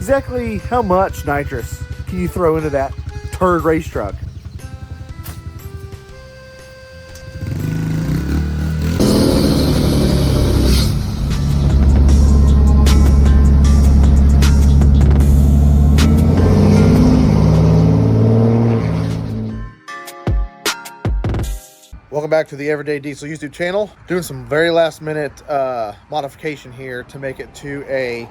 Exactly how much nitrous can you throw into that turd race truck? Welcome back to the Everyday Diesel YouTube channel. Doing some very last minute modification here to make it to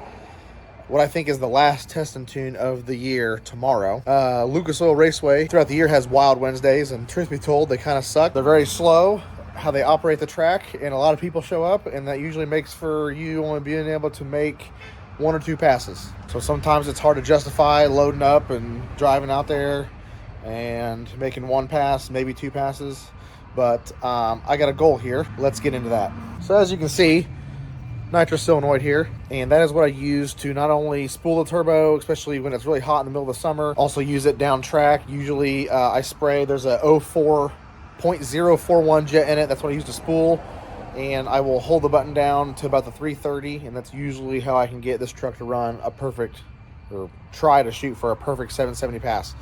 what I think is the last test and tune of the year tomorrow. Lucas Oil Raceway throughout the year has Wild Wednesdays, and truth be told, they kind of suck. They're very slow how they operate the track, and a lot of people show up, and that usually makes for you only being able to make 1 or 2 passes. So sometimes it's hard to justify loading up and driving out there and making 1 pass, maybe 2 passes. But I got a goal here. Let's get into that. So as you can see, nitrous solenoid here, and that is what I use to not only spool the turbo, especially when it's really hot in the middle of the summer, also use it down track. Usually I spray, there's a 04.041 jet in it. That's what I use to spool, and I will hold the button down to about the 330, and that's usually how I can get this truck to run a perfect, or try to shoot for a perfect 770 pass.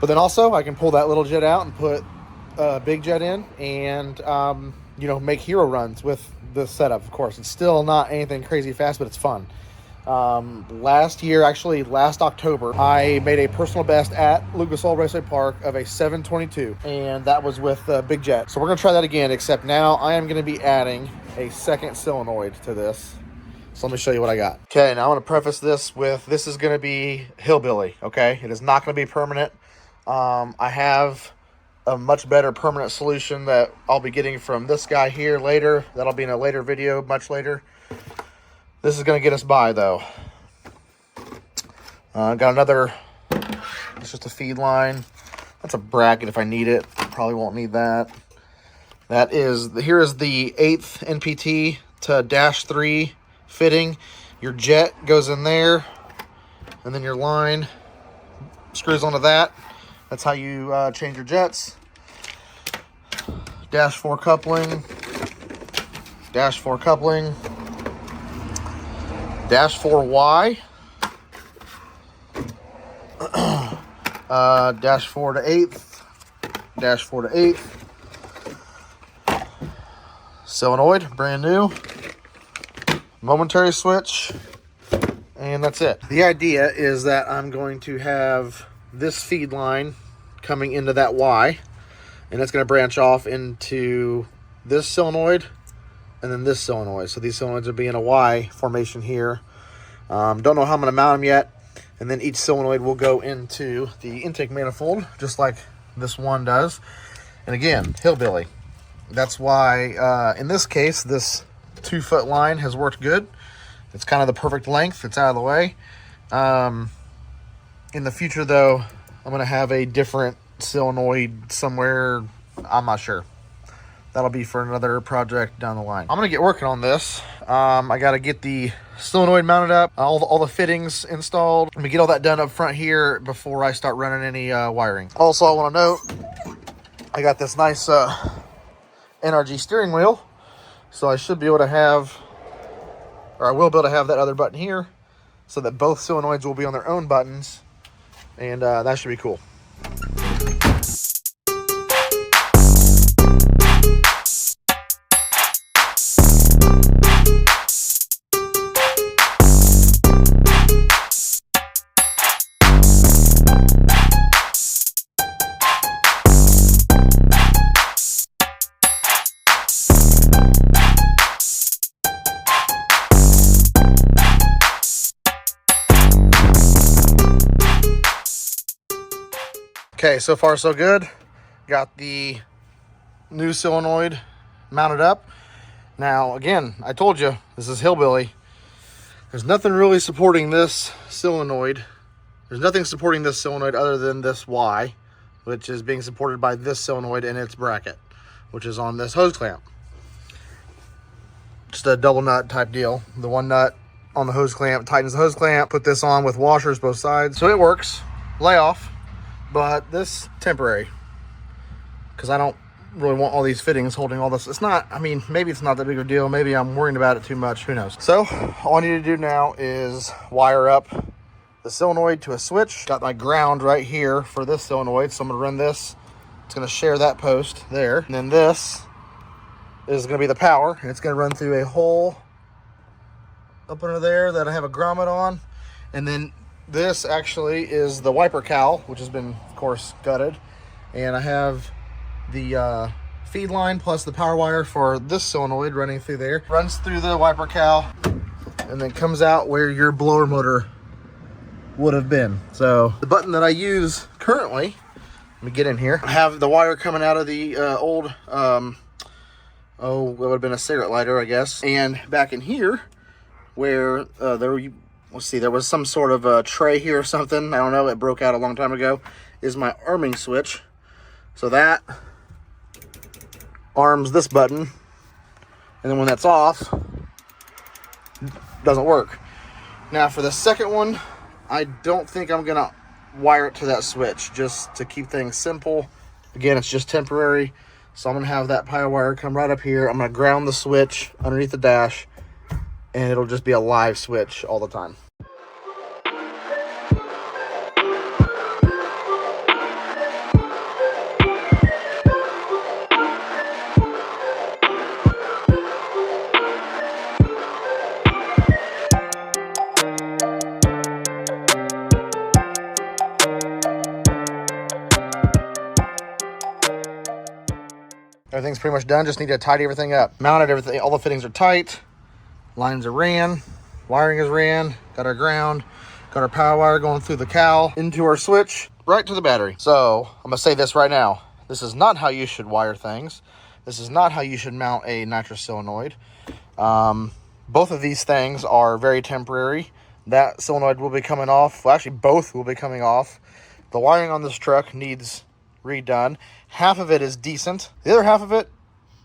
But then also I can pull that little jet out and put big jet in, and you know, make hero runs with the setup. Of course, it's still not anything crazy fast, but it's fun. Last October, I made a personal best at Lucas Oil Raceway Park of a 722, and that was with big jet. So we're gonna try that again, except now I am gonna be adding a second solenoid to this. So let me show you what I got. Okay, now I'm gonna preface this with, this is gonna be hillbilly, okay? It is not gonna be permanent. I have a much better permanent solution that I'll be getting from this guy here later. That'll be in a later video, much later. This is going to get us by, though. Got another, it's just a feed line. That's a bracket if I need it. Probably won't need that. Here is the 8th NPT to -3 fitting. Your jet goes in there, and then your line screws onto that. That's how you change your jets. -4 coupling. -4 coupling. -4Y. -4 to 8th. -4 to 8th. Solenoid, brand new. Momentary switch. And that's it. The idea is that I'm going to have this feed line coming into that Y, and it's going to branch off into this solenoid and then this solenoid. So these solenoids will be in a Y formation here. Don't know how I'm going to mount them yet. And then each solenoid will go into the intake manifold, just like this one does. And again, hillbilly. That's why in this case, this 2-foot line has worked good. It's kind of the perfect length. It's out of the way. In the future, though, I'm going to have a different solenoid somewhere. I'm not sure. That'll be for another project down the line. I'm going to get working on this. I got to get the solenoid mounted up, all the fittings installed. Let me get all that done up front here before I start running any wiring. Also, I want to note, I got this nice NRG steering wheel. So I should be able to have, or I will be able to have that other button here, so that both solenoids will be on their own buttons. And that should be cool. Okay, so far so good. Got the new solenoid mounted up. Now, again, I told you, this is hillbilly. There's nothing really supporting this solenoid. There's nothing supporting this solenoid other than this Y, which is being supported by this solenoid and its bracket, which is on this hose clamp. Just a double nut type deal. The one nut on the hose clamp tightens the hose clamp. Put this on with washers both sides. So it works. Lay off. But this temporary, because I don't really want all these fittings holding all this. It's not, I mean, maybe it's not that big of a deal. Maybe I'm worrying about it too much. Who knows? So all I need to do now is wire up the solenoid to a switch. Got my ground right here for this solenoid, so I'm gonna run this. It's gonna share that post there. And then this is gonna be the power, and it's gonna run through a hole up under there that I have a grommet on. And then this actually is the wiper cowl, which has been, of course, gutted. And I have the feed line plus the power wire for this solenoid running through there. Runs through the wiper cowl and then comes out where your blower motor would have been. So the button that I use currently, let me get in here. I have the wire coming out of the old, it would have been a cigarette lighter, I guess. And back in here, where let's see, there was some sort of a tray here or something. I don't know, it broke out a long time ago, is my arming switch. So that arms this button. And then when that's off, it doesn't work. Now for the second one, I don't think I'm gonna wire it to that switch, just to keep things simple. Again, it's just temporary. So I'm gonna have that power wire come right up here. I'm gonna ground the switch underneath the dash, and it'll just be a live switch all the time. Everything's pretty much done. Just need to tidy everything up. Mounted everything. All the fittings are tight. Lines are ran. Wiring is ran. Got our ground. Got our power wire going through the cowl into our switch right to the battery. So I'm gonna say this right now. This is not how you should wire things. This is not how you should mount a nitrous solenoid. Both of these things are very temporary. That solenoid will be coming off. Well, actually both will be coming off. The wiring on this truck needs redone. Half of it is decent. The other half of it,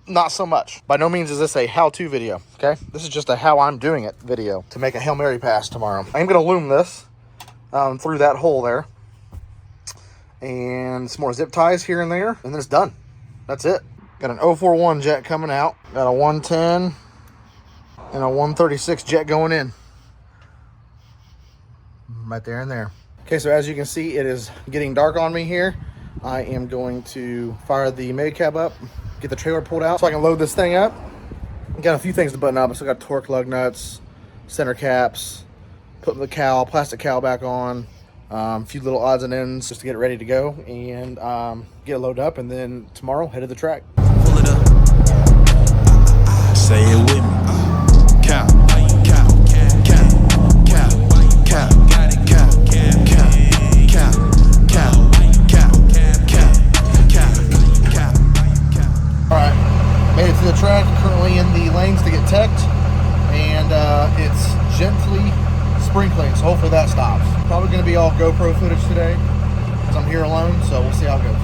not so much. By no means is this a how-to video, okay? This is just a how I'm doing it video to make a Hail Mary pass tomorrow. I'm gonna loom this through that hole there. And some more zip ties here and there, and then it's done. That's it. Got an 041 jet coming out. Got a 110 and a 136 jet going in. Right there and there. Okay, so as you can see, it is getting dark on me here. I am going to fire the mag cab up, get the trailer pulled out so I can load this thing up. Got a few things to button up. I still got torque lug nuts, center caps, putting the cowl, plastic cowl back on, a few little odds and ends just to get it ready to go and get it loaded up, and then tomorrow head to the track. Pull it up. Say it with me. Cow, cow, cow, cow, cow, cow, Alright, made it to the track, currently in the lanes to get teched, and it's gently sprinkling, so hopefully that stops. Probably going to be all GoPro footage today, because I'm here alone, so we'll see how it goes.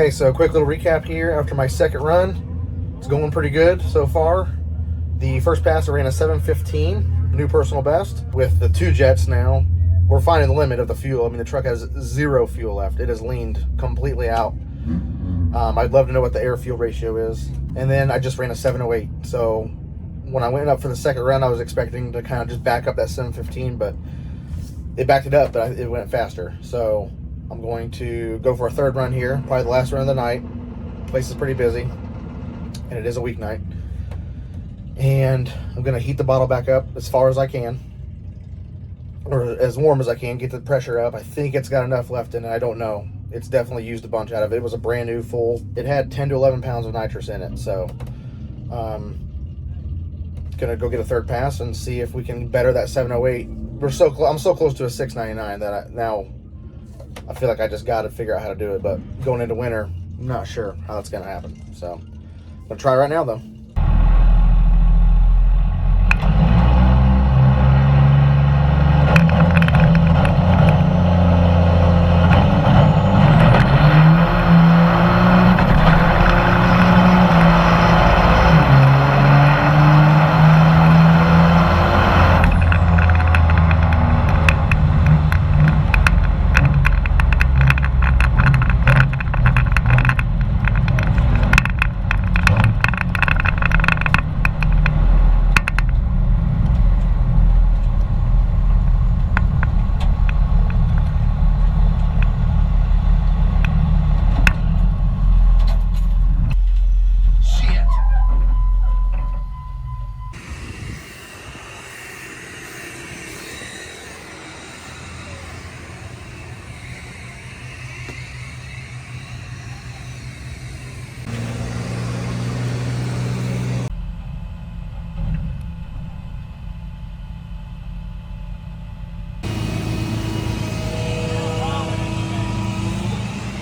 Okay, so quick little recap here after my second run. It's going pretty good so far. The first pass I ran a 7:15, new personal best. With the 2 jets now, we're finding the limit of the fuel. I mean, the truck has 0 fuel left. It has leaned completely out. I'd love to know what the air-fuel ratio is. And then I just ran a 7:08. So when I went up for the second run, I was expecting to kind of just back up that 7:15, but it backed it up, but it went faster. So I'm going to go for a third run here, probably the last run of the night. Place is pretty busy, and it is a weeknight. And I'm going to heat the bottle back up as far as I can, or as warm as I can, get the pressure up. I think it's got enough left in it. I don't know. It's definitely used a bunch out of it. It was a brand new full. It had 10 to 11 pounds of nitrous in it. So gonna go get a third pass and see if we can better that 708. I'm so close to a 699 that now I feel like I just got to figure out how to do it. But going into winter, I'm not sure how that's gonna happen. So I'm gonna try right now though.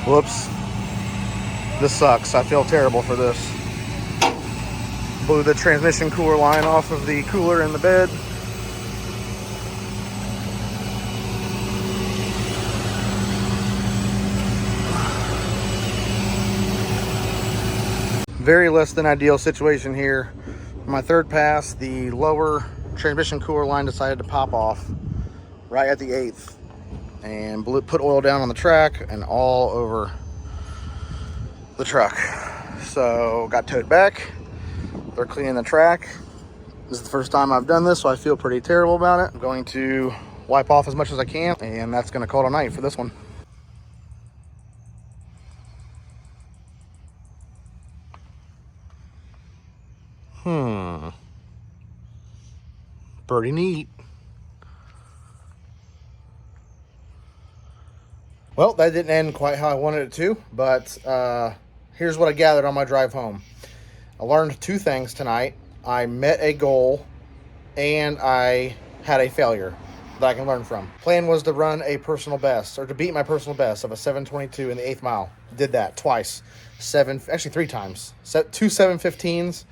Whoops. This sucks. I feel terrible for this. Blew the transmission cooler line off of the cooler in the bed. Very less than ideal situation here. My third pass, the lower transmission cooler line decided to pop off right at the 8th. And put oil down on the track and all over the truck. So got towed back. They're cleaning the track. This is the first time I've done this, so I feel pretty terrible about it. I'm going to wipe off as much as I can, and that's going to call it a night for this one. Pretty neat. Well, that didn't end quite how I wanted it to, but here's what I gathered on my drive home. I learned 2 things tonight. I met a goal, and I had a failure that I can learn from. Plan was to run a personal best, or to beat my personal best of a 7:22 in the 8th mile. Did that twice. 3 times. 2 7:15s,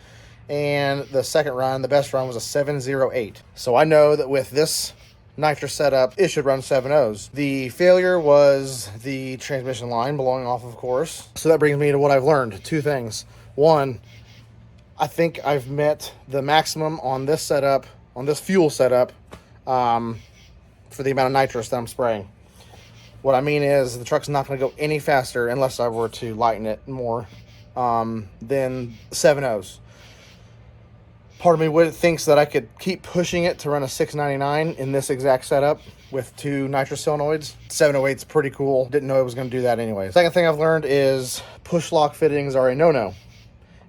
and the second run, the best run, was a 7:08. So I know that with this nitrous setup, it should run 7.0s. The failure was the transmission line blowing off, of course. So that brings me to what I've learned. 2 things. One, I think I've met the maximum on this setup, on this fuel setup, for the amount of nitrous that I'm spraying. What I mean is the truck's not going to go any faster unless I were to lighten it more than 7.0s. Part of me thinks that I could keep pushing it to run a 699 in this exact setup with 2 nitrous solenoids. 708's pretty cool. Didn't know it was going to do that anyway. Second thing I've learned is push lock fittings are a no-no.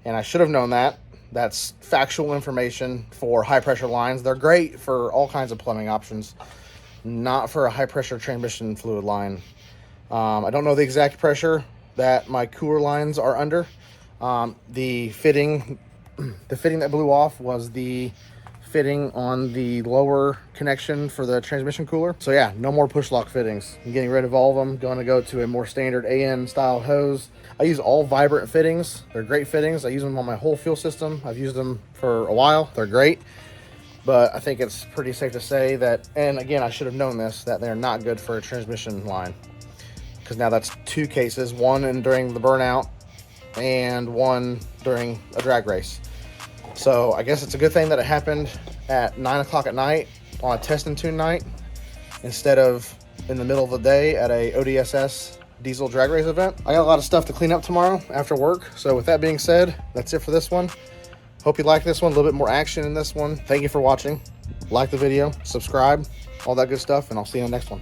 And I should have known that. That's factual information for high pressure lines. They're great for all kinds of plumbing options, not for a high pressure transmission fluid line. I don't know the exact pressure that my cooler lines are under. The fitting that blew off was the fitting on the lower connection for the transmission cooler. So yeah, no more push lock fittings. I'm getting rid of all of them. Going to go to a more standard AN style hose. I use all vibrant fittings. They're great fittings. I use them on my whole fuel system. I've used them for a while. They're great. But I think it's pretty safe to say that, and again, I should have known this, that they're not good for a transmission line. because now that's 2 cases, one during the burnout and one during a drag race. So I guess it's a good thing that it happened at 9 o'clock at night on a test and tune night instead of in the middle of the day at a ODSS diesel drag race event. I got a lot of stuff to clean up tomorrow after work. So with that being said, that's it for this one. Hope you like this one, a little bit more action in this one. Thank you for watching. Like the video, subscribe, all that good stuff, and I'll see you in the next one.